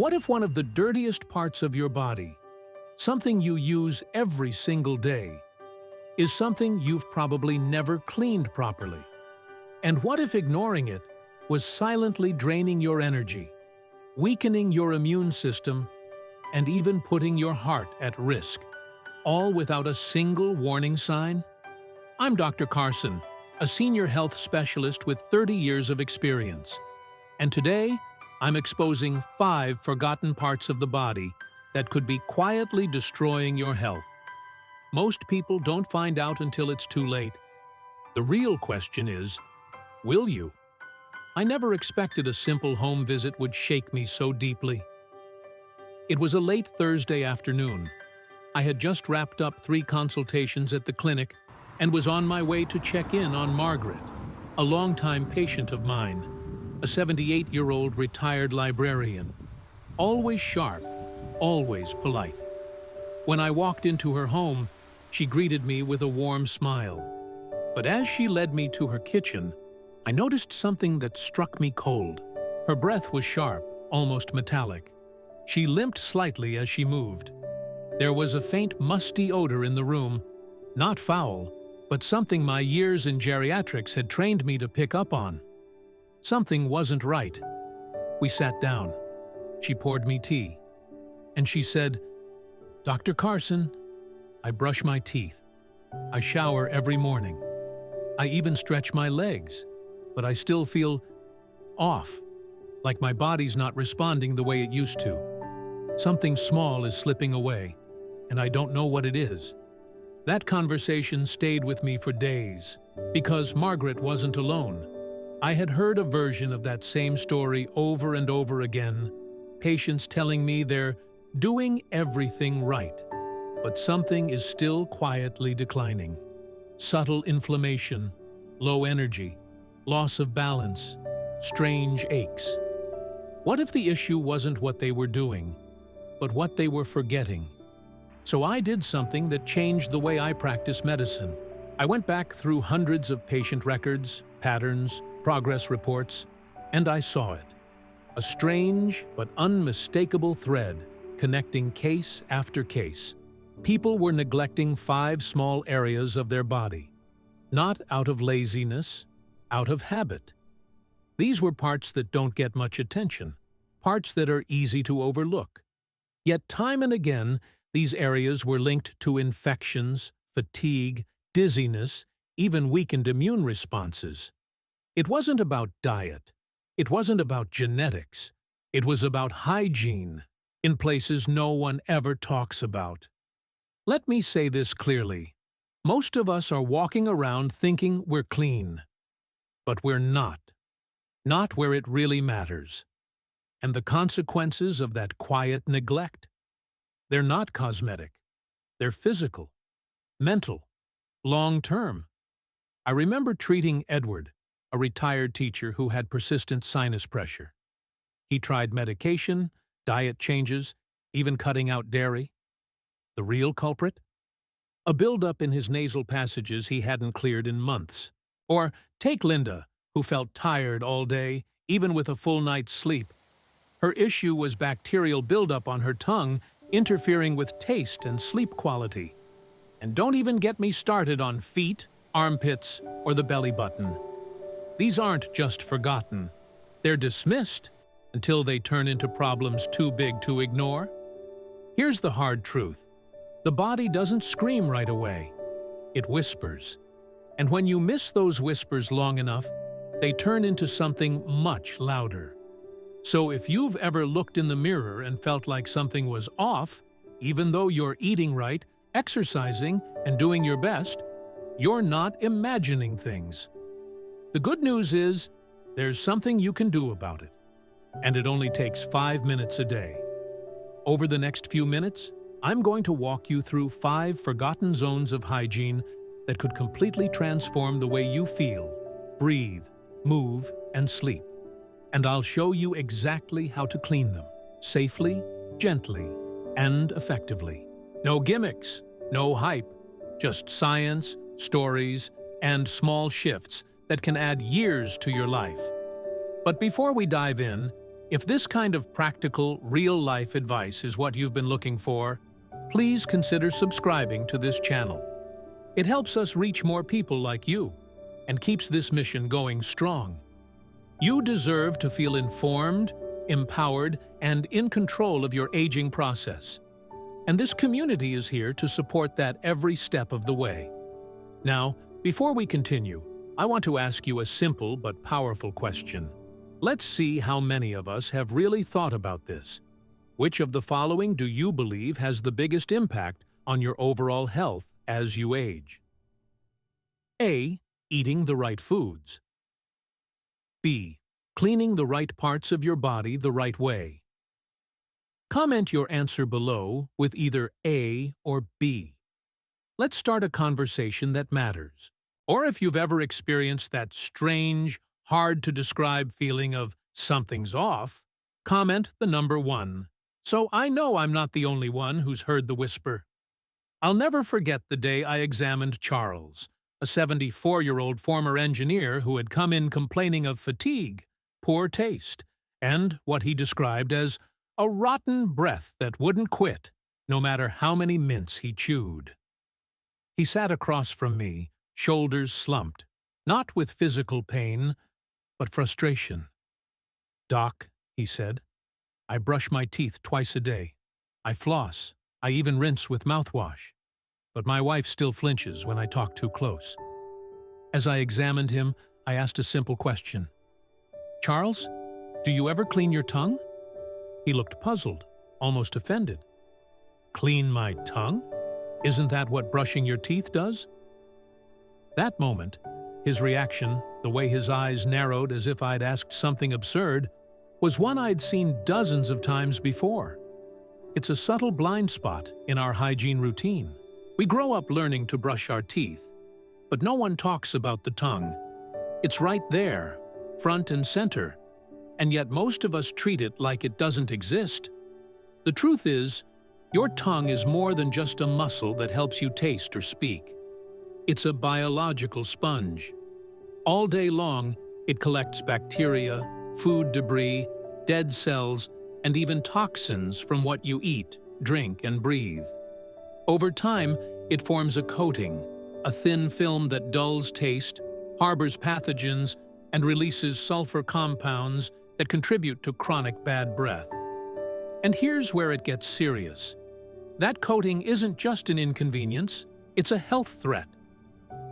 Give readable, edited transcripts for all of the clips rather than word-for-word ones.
What if one of the dirtiest parts of your body, something you use every single day, is something you've probably never cleaned properly? And what if ignoring it was silently draining your energy, weakening your immune system, and even putting your heart at risk, all without a single warning sign? I'm Dr. Carson, a senior health specialist with 30 years of experience. And today, I'm exposing 5 forgotten parts of the body that could be quietly destroying your health. Most people don't find out until it's too late. The real question is, will you? I never expected a simple home visit would shake me so deeply. It was a late Thursday afternoon. I had just wrapped up 3 consultations at the clinic and was on my way to check in on Margaret, a longtime patient of mine, a 78-year-old retired librarian, always sharp, always polite. When I walked into her home, she greeted me with a warm smile. But as she led me to her kitchen, I noticed something that struck me cold. Her breath was sharp, almost metallic. She limped slightly as she moved. There was a faint musty odor in the room, not foul, but something my years in geriatrics had trained me to pick up on. Something wasn't right. We sat down. She poured me tea. And she said, "Dr. Carson, I brush my teeth. I shower every morning. I even stretch my legs, but I still feel off, like my body's not responding the way it used to. Something small is slipping away, and I don't know what it is." That conversation stayed with me for days, because Margaret wasn't alone. I had heard a version of that same story over and over again, patients telling me they're doing everything right, but something is still quietly declining. Subtle inflammation, low energy, loss of balance, strange aches. What if the issue wasn't what they were doing, but what they were forgetting? So I did something that changed the way I practice medicine. I went back through hundreds of patient records, patterns, progress reports, and I saw it. A strange but unmistakable thread connecting case after case. People were neglecting 5 small areas of their body, not out of laziness, out of habit. These were parts that don't get much attention, parts that are easy to overlook. Yet time and again, these areas were linked to infections, fatigue, dizziness, even weakened immune responses. It wasn't about diet. It wasn't about genetics. It was about hygiene, in places no one ever talks about. Let me say this clearly. Most of us are walking around thinking we're clean. But we're not. Not where it really matters. And the consequences of that quiet neglect? They're not cosmetic. They're physical, mental, long-term. I remember treating Edward, a retired teacher who had persistent sinus pressure. He tried medication, diet changes, even cutting out dairy. The real culprit? A buildup in his nasal passages he hadn't cleared in months. Or take Linda, who felt tired all day, even with a full night's sleep. Her issue was bacterial buildup on her tongue, interfering with taste and sleep quality. And don't even get me started on feet, armpits, or the belly button. These aren't just forgotten. They're dismissed until they turn into problems too big to ignore. Here's the hard truth. The body doesn't scream right away. It whispers. And when you miss those whispers long enough, they turn into something much louder. So if you've ever looked in the mirror and felt like something was off, even though you're eating right, exercising, and doing your best, you're not imagining things. The good news is, there's something you can do about it. And it only takes 5 minutes a day. Over the next few minutes, I'm going to walk you through 5 forgotten zones of hygiene that could completely transform the way you feel, breathe, move, and sleep. And I'll show you exactly how to clean them, safely, gently, and effectively. No gimmicks, no hype, just science, stories, and small shifts that can add years to your life. But before we dive in, If this kind of practical, real-life advice is what you've been looking for, please consider subscribing to this channel. It helps us reach more people like you and keeps this mission going strong. You deserve to feel informed, empowered, and in control of your aging process. And this community is here to support that every step of the way. Now, before we continue, I want to ask you a simple but powerful question. Let's see how many of us have really thought about this. Which of the following do you believe has the biggest impact on your overall health as you age? A. Eating the right foods. B. Cleaning the right parts of your body the right way. Comment your answer below with either A or B. Let's start a conversation that matters. Or if you've ever experienced that strange, hard-to-describe feeling of something's off, comment the number 1. So I know I'm not the only one who's heard the whisper. I'll never forget the day I examined Charles, a 74-year-old former engineer who had come in complaining of fatigue, poor taste, and what he described as a rotten breath that wouldn't quit, no matter how many mints he chewed. He sat across from me, shoulders slumped, not with physical pain, but frustration. "Doc," he said, "I brush my teeth twice a day. I floss. I even rinse with mouthwash. But my wife still flinches when I talk too close." As I examined him, I asked a simple question. "Charles, do you ever clean your tongue?" He looked puzzled, almost offended. "Clean my tongue? Isn't that what brushing your teeth does?" That moment, his reaction, the way his eyes narrowed as if I'd asked something absurd, was one I'd seen dozens of times before. It's a subtle blind spot in our hygiene routine. We grow up learning to brush our teeth, but no one talks about the tongue. It's right there, front and center, and yet most of us treat it like it doesn't exist. The truth is, your tongue is more than just a muscle that helps you taste or speak. It's a biological sponge. All day long, it collects bacteria, food debris, dead cells, and even toxins from what you eat, drink, and breathe. Over time, it forms a coating, a thin film that dulls taste, harbors pathogens, and releases sulfur compounds that contribute to chronic bad breath. And here's where it gets serious. That coating isn't just an inconvenience, it's a health threat.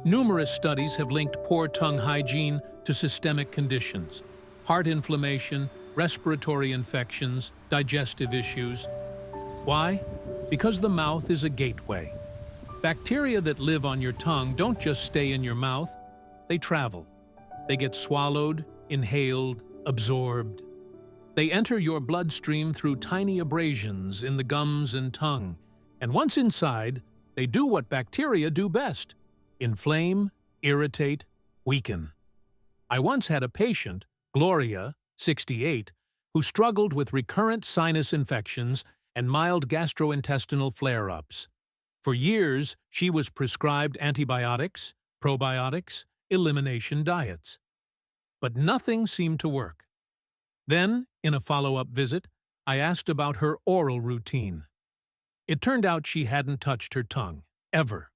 Numerous studies have linked poor tongue hygiene to systemic conditions, heart inflammation, respiratory infections, digestive issues. Why? Because the mouth is a gateway. Bacteria that live on your tongue don't just stay in your mouth, they travel. They get swallowed, inhaled, absorbed. They enter your bloodstream through tiny abrasions in the gums and tongue, and once inside, they do what bacteria do best: inflame, irritate, weaken. I once had a patient, Gloria, 68, who struggled with recurrent sinus infections and mild gastrointestinal flare-ups. For years, she was prescribed antibiotics, probiotics, elimination diets. But nothing seemed to work. Then, in a follow-up visit, I asked about her oral routine. It turned out she hadn't touched her tongue, ever.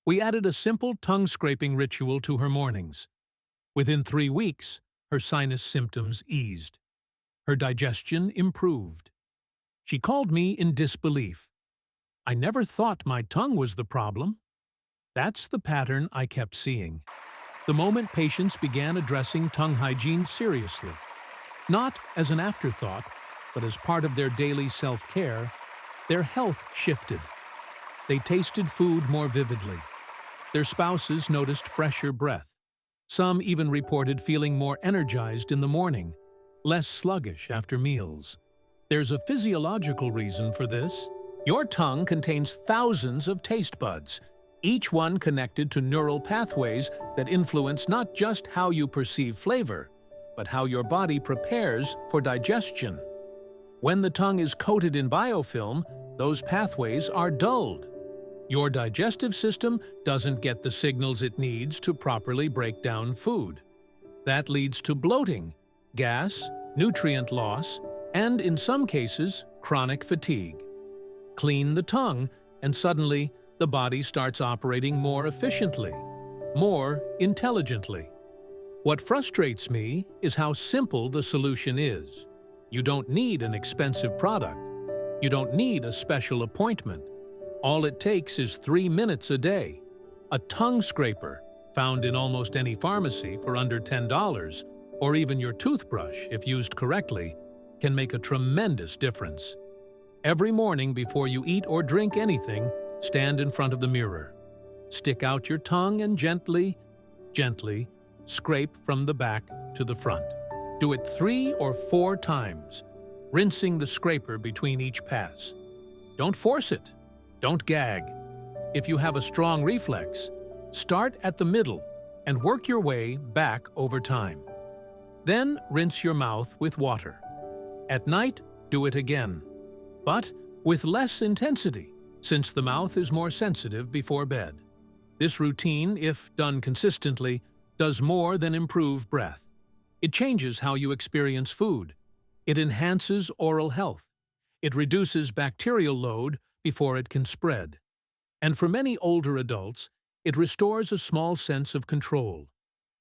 We added a simple tongue-scraping ritual to her mornings. Within 3 weeks, her sinus symptoms eased. Her digestion improved. She called me in disbelief. I never thought my tongue was the problem. That's the pattern I kept seeing. The moment patients began addressing tongue hygiene seriously, not as an afterthought, but as part of their daily self-care, their health shifted. They tasted food more vividly. Their spouses noticed fresher breath. Some even reported feeling more energized in the morning, less sluggish after meals. There's a physiological reason for this. Your tongue contains thousands of taste buds, each one connected to neural pathways that influence not just how you perceive flavor, but how your body prepares for digestion. When the tongue is coated in biofilm, those pathways are dulled. Your digestive system doesn't get the signals it needs to properly break down food. That leads to bloating, gas, nutrient loss, and in some cases, chronic fatigue. Clean the tongue, and suddenly the body starts operating more efficiently, more intelligently. What frustrates me is how simple the solution is. You don't need an expensive product. You don't need a special appointment. All it takes is 3 minutes a day. A tongue scraper, found in almost any pharmacy for under $10, or even your toothbrush, if used correctly, can make a tremendous difference. Every morning before you eat or drink anything, stand in front of the mirror. Stick out your tongue and gently scrape from the back to the front. Do it 3 or 4 times, rinsing the scraper between each pass. Don't force it. Don't gag. If you have a strong reflex, start at the middle and work your way back over time. Then rinse your mouth with water. At night, do it again, but with less intensity, since the mouth is more sensitive before bed. This routine, if done consistently, does more than improve breath. It changes how you experience food. It enhances oral health. It reduces bacterial load before it can spread. And for many older adults, it restores a small sense of control,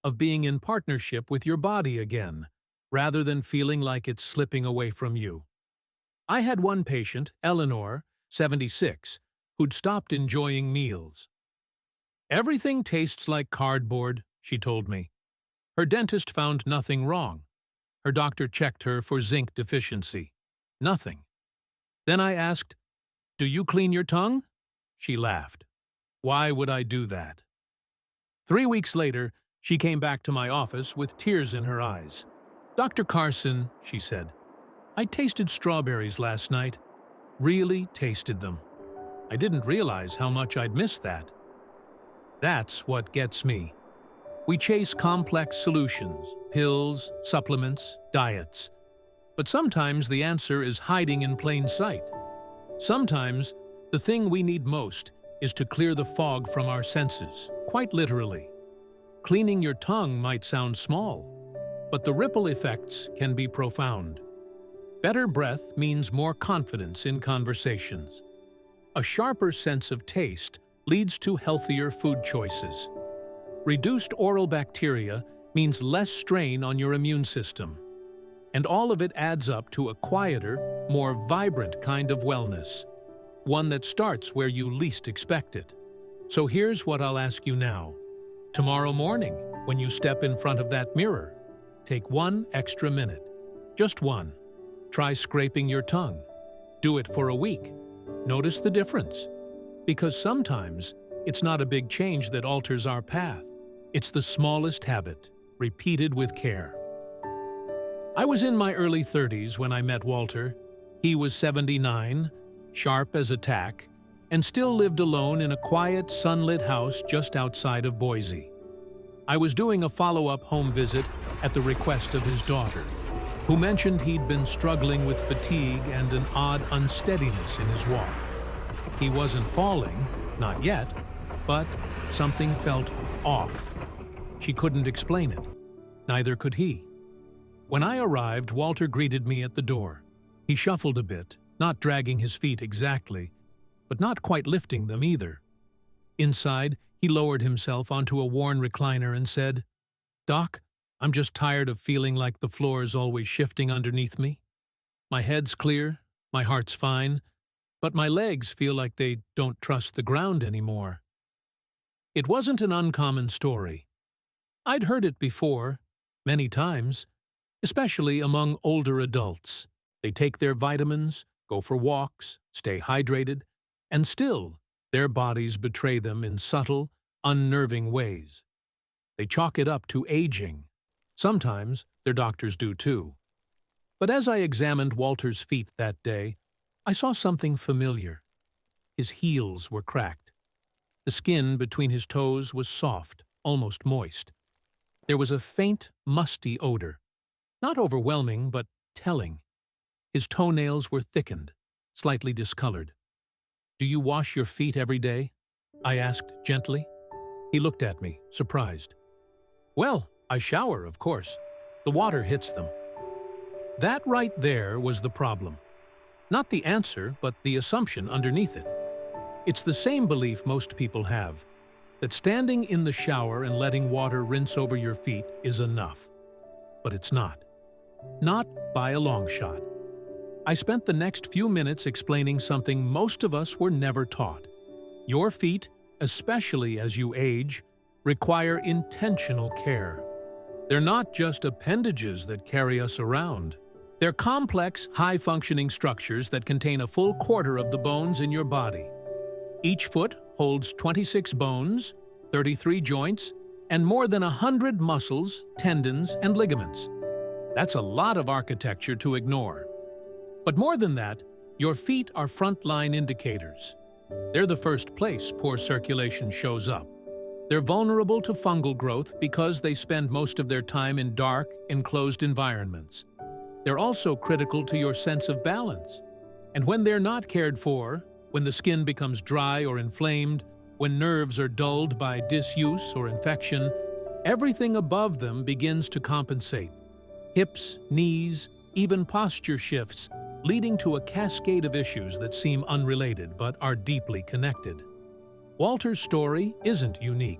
of being in partnership with your body again, rather than feeling like it's slipping away from you. I had one patient, Eleanor, 76, who'd stopped enjoying meals. "Everything tastes like cardboard," she told me. Her dentist found nothing wrong. Her doctor checked her for zinc deficiency. Nothing. Then I asked, "Do you clean your tongue?" She laughed. "Why would I do that?" 3 weeks later, she came back to my office with tears in her eyes. "Dr. Carson," she said, "I tasted strawberries last night. Really tasted them. I didn't realize how much I'd missed that." That's what gets me. We chase complex solutions, pills, supplements, diets. But sometimes the answer is hiding in plain sight. Sometimes the thing we need most is to clear the fog from our senses, quite literally. Cleaning your tongue might sound small, but the ripple effects can be profound. Better breath means more confidence in conversations. A sharper sense of taste leads to healthier food choices. Reduced oral bacteria means less strain on your immune system. And all of it adds up to a quieter, more vibrant kind of wellness, one that starts where you least expect it. So here's what I'll ask you now. Tomorrow morning, when you step in front of that mirror, take 1 extra minute. Just 1. Try scraping your tongue. Do it for a week. Notice the difference. Because sometimes it's not a big change that alters our path. It's the smallest habit, repeated with care. I was in my early 30s when I met Walter. He was 79, sharp as a tack, and still lived alone in a quiet, sunlit house just outside of Boise. I was doing a follow-up home visit at the request of his daughter, who mentioned he'd been struggling with fatigue and an odd unsteadiness in his walk. He wasn't falling, not yet, but something felt off. She couldn't explain it. Neither could he. When I arrived, Walter greeted me at the door. He shuffled a bit, not dragging his feet exactly, but not quite lifting them either. Inside, he lowered himself onto a worn recliner and said, "Doc, I'm just tired of feeling like the floor is always shifting underneath me. My head's clear, my heart's fine, but my legs feel like they don't trust the ground anymore." It wasn't an uncommon story. I'd heard it before, many times, especially among older adults. They take their vitamins, go for walks, stay hydrated, and still, their bodies betray them in subtle, unnerving ways. They chalk it up to aging. Sometimes their doctors do too. But as I examined Walter's feet that day, I saw something familiar. His heels were cracked. The skin between his toes was soft, almost moist. There was a faint, musty odor. Not overwhelming, but telling. His toenails were thickened, slightly discolored. "Do you wash your feet every day?" I asked gently. He looked at me, surprised. "Well, I shower, of course. The water hits them." That right there was the problem. Not the answer, but the assumption underneath it. It's the same belief most people have, that standing in the shower and letting water rinse over your feet is enough. But it's not. Not by a long shot. I spent the next few minutes explaining something most of us were never taught. Your feet, especially as you age, require intentional care. They're not just appendages that carry us around. They're complex, high-functioning structures that contain a full quarter of the bones in your body. Each foot holds 26 bones, 33 joints, and more than 100 muscles, tendons, and ligaments. That's a lot of architecture to ignore. But more than that, your feet are frontline indicators. They're the first place poor circulation shows up. They're vulnerable to fungal growth because they spend most of their time in dark, enclosed environments. They're also critical to your sense of balance. And when they're not cared for, when the skin becomes dry or inflamed, when nerves are dulled by disuse or infection, everything above them begins to compensate. Hips, knees, even posture shifts, leading to a cascade of issues that seem unrelated but are deeply connected. Walter's story isn't unique.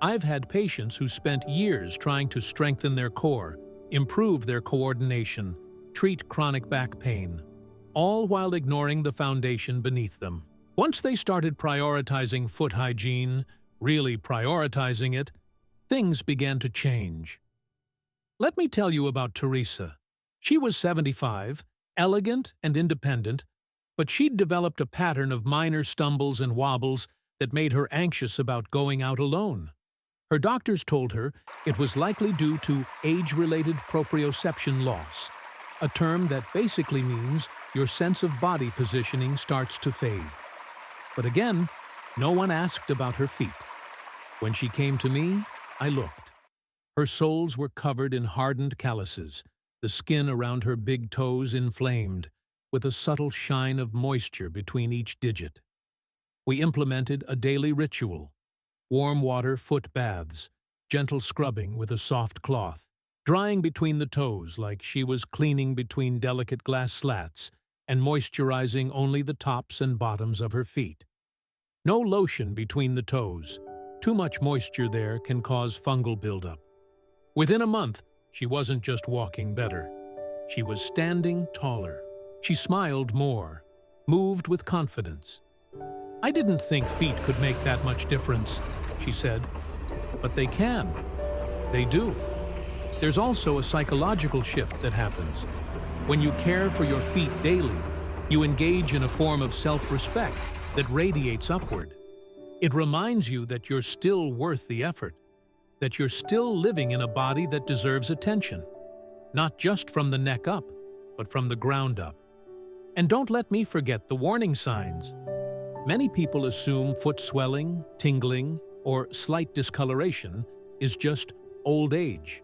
I've had patients who spent years trying to strengthen their core, improve their coordination, treat chronic back pain, all while ignoring the foundation beneath them. Once they started prioritizing foot hygiene, really prioritizing it, things began to change. Let me tell you about Teresa. She was 75, elegant and independent, but she'd developed a pattern of minor stumbles and wobbles that made her anxious about going out alone. Her doctors told her it was likely due to age-related proprioception loss, a term that basically means your sense of body positioning starts to fade. But again, no one asked about her feet. When she came to me, I looked. Her soles were covered in hardened calluses, the skin around her big toes inflamed, with a subtle shine of moisture between each digit. We implemented a daily ritual: warm water foot baths, gentle scrubbing with a soft cloth, drying between the toes like she was cleaning between delicate glass slats, and moisturizing only the tops and bottoms of her feet. No lotion between the toes. Too much moisture there can cause fungal buildup. Within a month, she wasn't just walking better. She was standing taller. She smiled more, moved with confidence. "I didn't think feet could make that much difference," she said. "But they can. They do." There's also a psychological shift that happens. When you care for your feet daily, you engage in a form of self-respect that radiates upward. It reminds you that you're still worth the effort, that you're still living in a body that deserves attention, not just from the neck up, but from the ground up. And don't let me forget the warning signs. Many people assume foot swelling, tingling, or slight discoloration is just old age.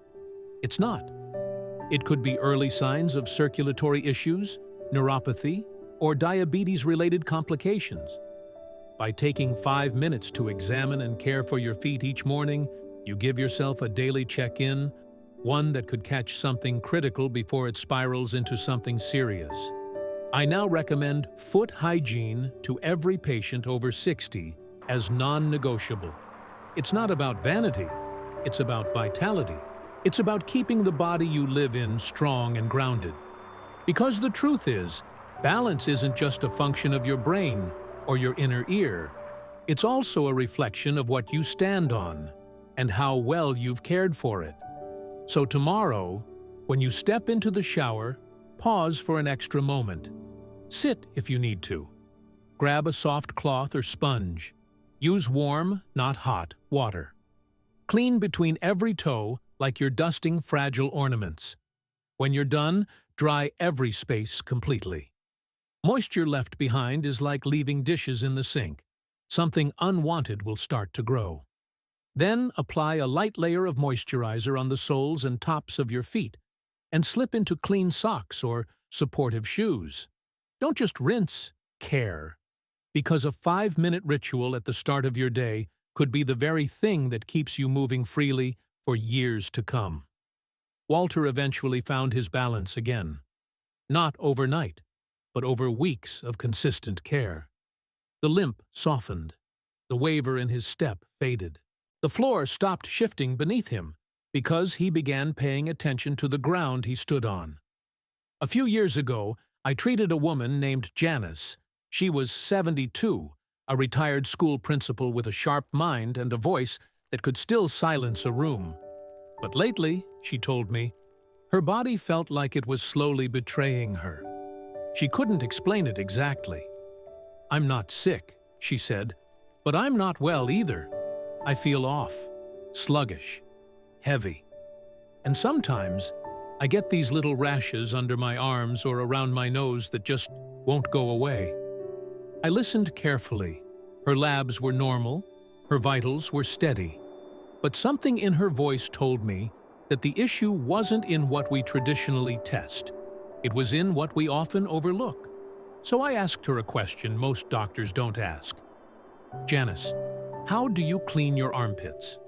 It's not. It could be early signs of circulatory issues, neuropathy, or diabetes-related complications. By taking 5 minutes to examine and care for your feet each morning, you give yourself a daily check-in, one that could catch something critical before it spirals into something serious. I now recommend foot hygiene to every patient over 60 as non-negotiable. It's not about vanity, it's about vitality. It's about keeping the body you live in strong and grounded. Because the truth is, balance isn't just a function of your brain or your inner ear. It's also a reflection of what you stand on and how well you've cared for it. So tomorrow, when you step into the shower, pause for an extra moment. Sit if you need to. Grab a soft cloth or sponge. Use warm, not hot, water. Clean between every toe like you're dusting fragile ornaments. When you're done, dry every space completely. Moisture left behind is like leaving dishes in the sink. Something unwanted will start to grow. Then apply a light layer of moisturizer on the soles and tops of your feet, and slip into clean socks or supportive shoes. Don't just rinse, care. Because a 5-minute ritual at the start of your day could be the very thing that keeps you moving freely for years to come. Walter eventually found his balance again. Not overnight, but over weeks of consistent care. The limp softened. The waver in his step faded. The floor stopped shifting beneath him because he began paying attention to the ground he stood on. A few years ago, I treated a woman named Janice. She was 72, a retired school principal with a sharp mind and a voice that could still silence a room. But lately, she told me, her body felt like it was slowly betraying her. She couldn't explain it exactly. "I'm not sick," she said, "but I'm not well either. I feel off, sluggish, heavy. And sometimes I get these little rashes under my arms or around my nose that just won't go away." I listened carefully. Her labs were normal, her vitals were steady. But something in her voice told me that the issue wasn't in what we traditionally test. It was in what we often overlook. So I asked her a question most doctors don't ask. "Janice, how do you clean your armpits?"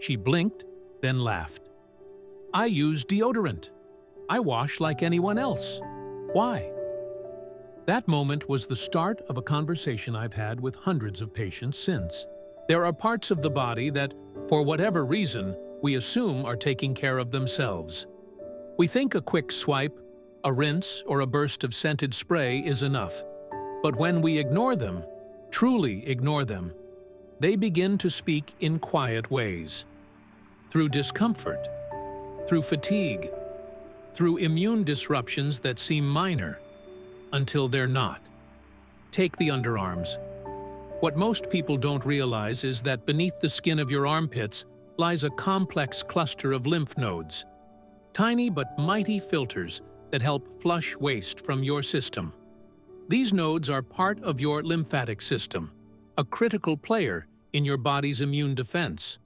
She blinked, then laughed. "I use deodorant. I wash like anyone else. Why?" That moment was the start of a conversation I've had with hundreds of patients since. There are parts of the body that, for whatever reason, we assume are taking care of themselves. We think a quick swipe, a rinse, or a burst of scented spray is enough. But when we ignore them, truly ignore them, they begin to speak in quiet ways. Through discomfort, through fatigue, through immune disruptions that seem minor, until they're not. Take the underarms. What most people don't realize is that beneath the skin of your armpits lies a complex cluster of lymph nodes, tiny but mighty filters that help flush waste from your system. These nodes are part of your lymphatic system, a critical player in your body's immune defense.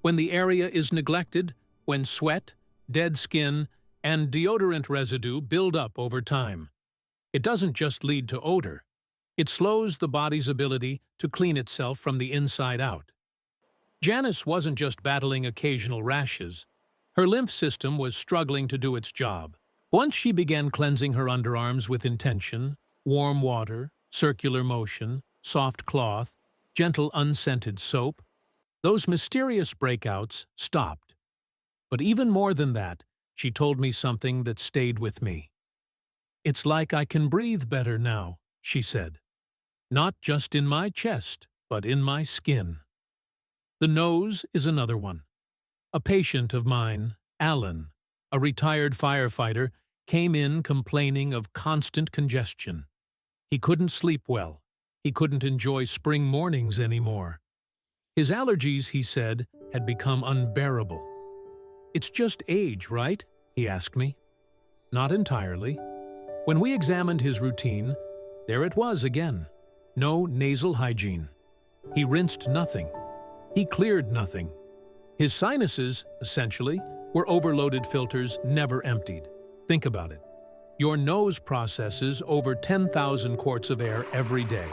When the area is neglected, when sweat, dead skin, and deodorant residue build up over time, it doesn't just lead to odor. It slows the body's ability to clean itself from the inside out. Janice wasn't just battling occasional rashes. Her lymph system was struggling to do its job. Once she began cleansing her underarms with intention, warm water, circular motion, soft cloth, gentle unscented soap, those mysterious breakouts stopped. But even more than that, she told me something that stayed with me. "It's like I can breathe better now," she said. "Not just in my chest, but in my skin." The nose is another one. A patient of mine, Alan, a retired firefighter, came in complaining of constant congestion. He couldn't sleep well. He couldn't enjoy spring mornings anymore. His allergies, he said, had become unbearable. "It's just age, right?" he asked me. Not entirely. When we examined his routine, there it was again. No nasal hygiene. He rinsed nothing. He cleared nothing. His sinuses, essentially, were overloaded filters never emptied. Think about it. Your nose processes over 10,000 quarts of air every day.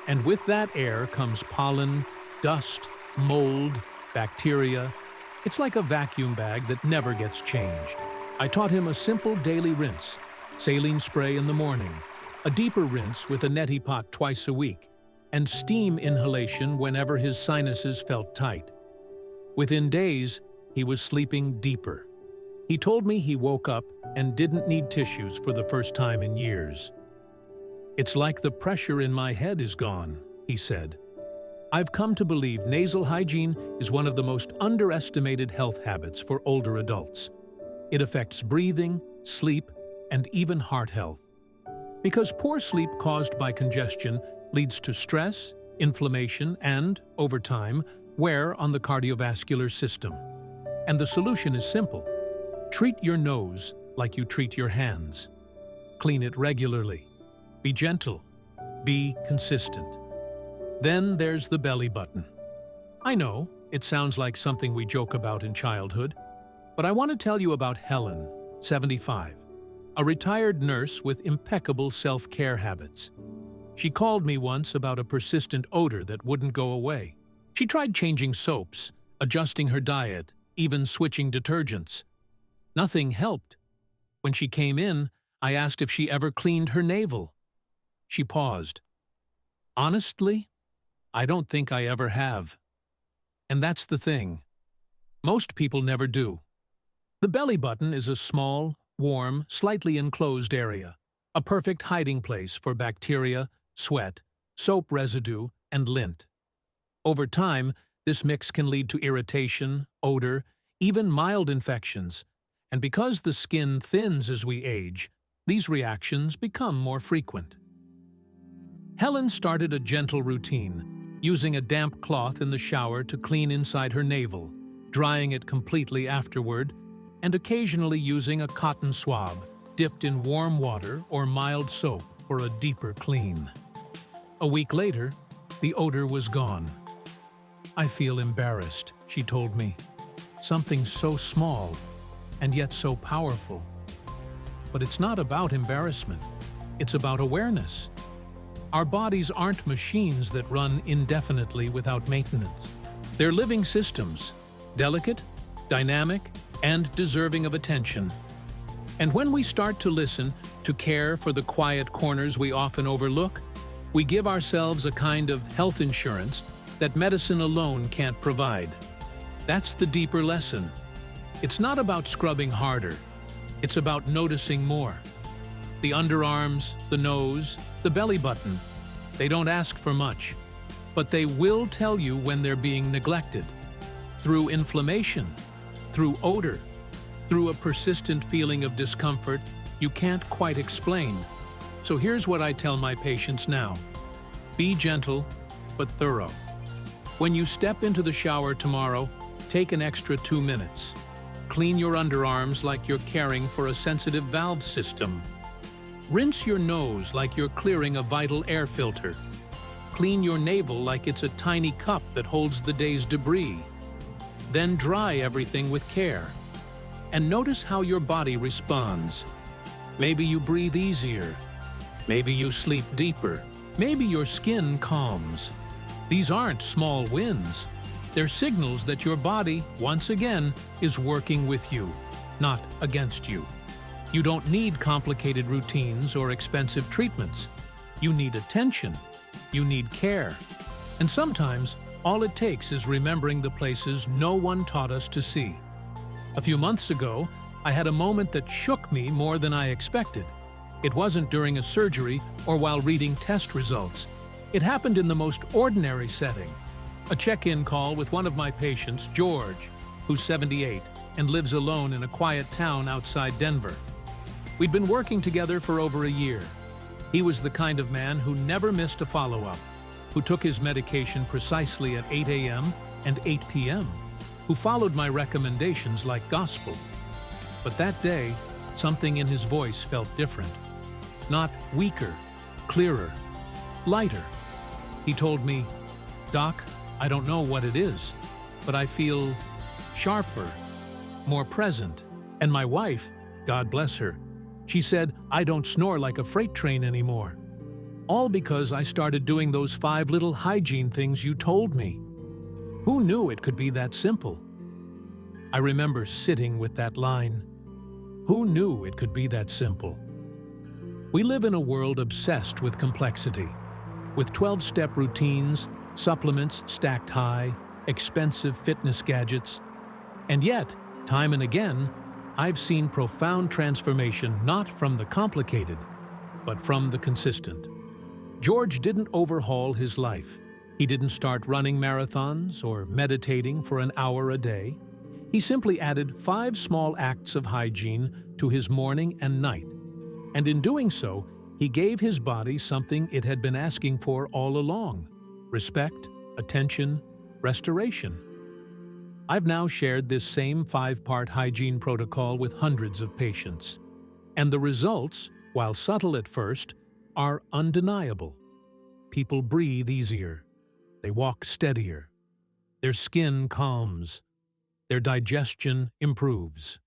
And with that air comes pollen, dust, mold, bacteria. It's like a vacuum bag that never gets changed. I taught him a simple daily rinse, saline spray in the morning, a deeper rinse with a neti pot twice a week, and steam inhalation whenever his sinuses felt tight. Within days, he was sleeping deeper. He told me he woke up and didn't need tissues for the first time in years. "It's like the pressure in my head is gone," he said. "I've come to believe nasal hygiene is one of the most underestimated health habits for older adults. It affects breathing, sleep, and even heart health. Because poor sleep caused by congestion leads to stress, inflammation, and, over time, wear on the cardiovascular system. And the solution is simple. Treat your nose like you treat your hands. Clean it regularly. Be gentle. Be consistent. Then there's the belly button. I know, it sounds like something we joke about in childhood, but I want to tell you about Helen, 75, a retired nurse with impeccable self-care habits. She called me once about a persistent odor that wouldn't go away. She tried changing soaps, adjusting her diet, even switching detergents. Nothing helped. When she came in, I asked if she ever cleaned her navel. She paused. Honestly, I don't think I ever have. And that's the thing. Most people never do. The belly button is a small, warm, slightly enclosed area, a perfect hiding place for bacteria, sweat, soap residue, and lint. Over time, this mix can lead to irritation, odor, even mild infections, and because the skin thins as we age, these reactions become more frequent. Helen started a gentle routine, using a damp cloth in the shower to clean inside her navel, drying it completely afterward, and occasionally using a cotton swab dipped in warm water or mild soap for a deeper clean. A week later, the odor was gone. I feel embarrassed, she told me. Something so small, and yet so powerful. But it's not about embarrassment. It's about awareness. Our bodies aren't machines that run indefinitely without maintenance. They're living systems, delicate, dynamic, and deserving of attention. And when we start to listen, to care for the quiet corners we often overlook, we give ourselves a kind of health insurance that medicine alone can't provide. That's the deeper lesson. It's not about scrubbing harder. It's about noticing more. The underarms, the nose, the belly button, they don't ask for much, but they will tell you when they're being neglected. Through inflammation, through odor, through a persistent feeling of discomfort you can't quite explain. So here's what I tell my patients now. Be gentle, but thorough. When you step into the shower tomorrow, take an extra 2 minutes. Clean your underarms like you're caring for a sensitive valve system. Rinse your nose like you're clearing a vital air filter. Clean your navel like it's a tiny cup that holds the day's debris. Then dry everything with care. And notice how your body responds. Maybe you breathe easier. Maybe you sleep deeper. Maybe your skin calms. These aren't small wins. They're signals that your body, once again, is working with you, not against you. You don't need complicated routines or expensive treatments. You need attention. You need care. And sometimes, all it takes is remembering the places no one taught us to see. A few months ago, I had a moment that shook me more than I expected. It wasn't during a surgery or while reading test results. It happened in the most ordinary setting. A check-in call with one of my patients, George, who's 78 and lives alone in a quiet town outside Denver. We'd been working together for over a year. He was the kind of man who never missed a follow-up, who took his medication precisely at 8 a.m. and 8 p.m., who followed my recommendations like gospel. But that day, something in his voice felt different. Not weaker, clearer, lighter. He told me, "Doc, I don't know what it is, but I feel sharper, more present." And my wife, God bless her, she said, "I don't snore like a freight train anymore." All because I started doing those 5 little hygiene things you told me. Who knew it could be that simple? I remember sitting with that line. Who knew it could be that simple? We live in a world obsessed with complexity, with 12-step routines, supplements stacked high, expensive fitness gadgets. And yet, time and again, I've seen profound transformation not from the complicated, but from the consistent. George didn't overhaul his life. He didn't start running marathons or meditating for an hour a day. He simply added 5 small acts of hygiene to his morning and night. And in doing so, he gave his body something it had been asking for all along: respect, attention, restoration. I've now shared this same 5-part hygiene protocol with hundreds of patients. And the results, while subtle at first, are undeniable. People breathe easier. They walk steadier. Their skin calms. Their digestion improves.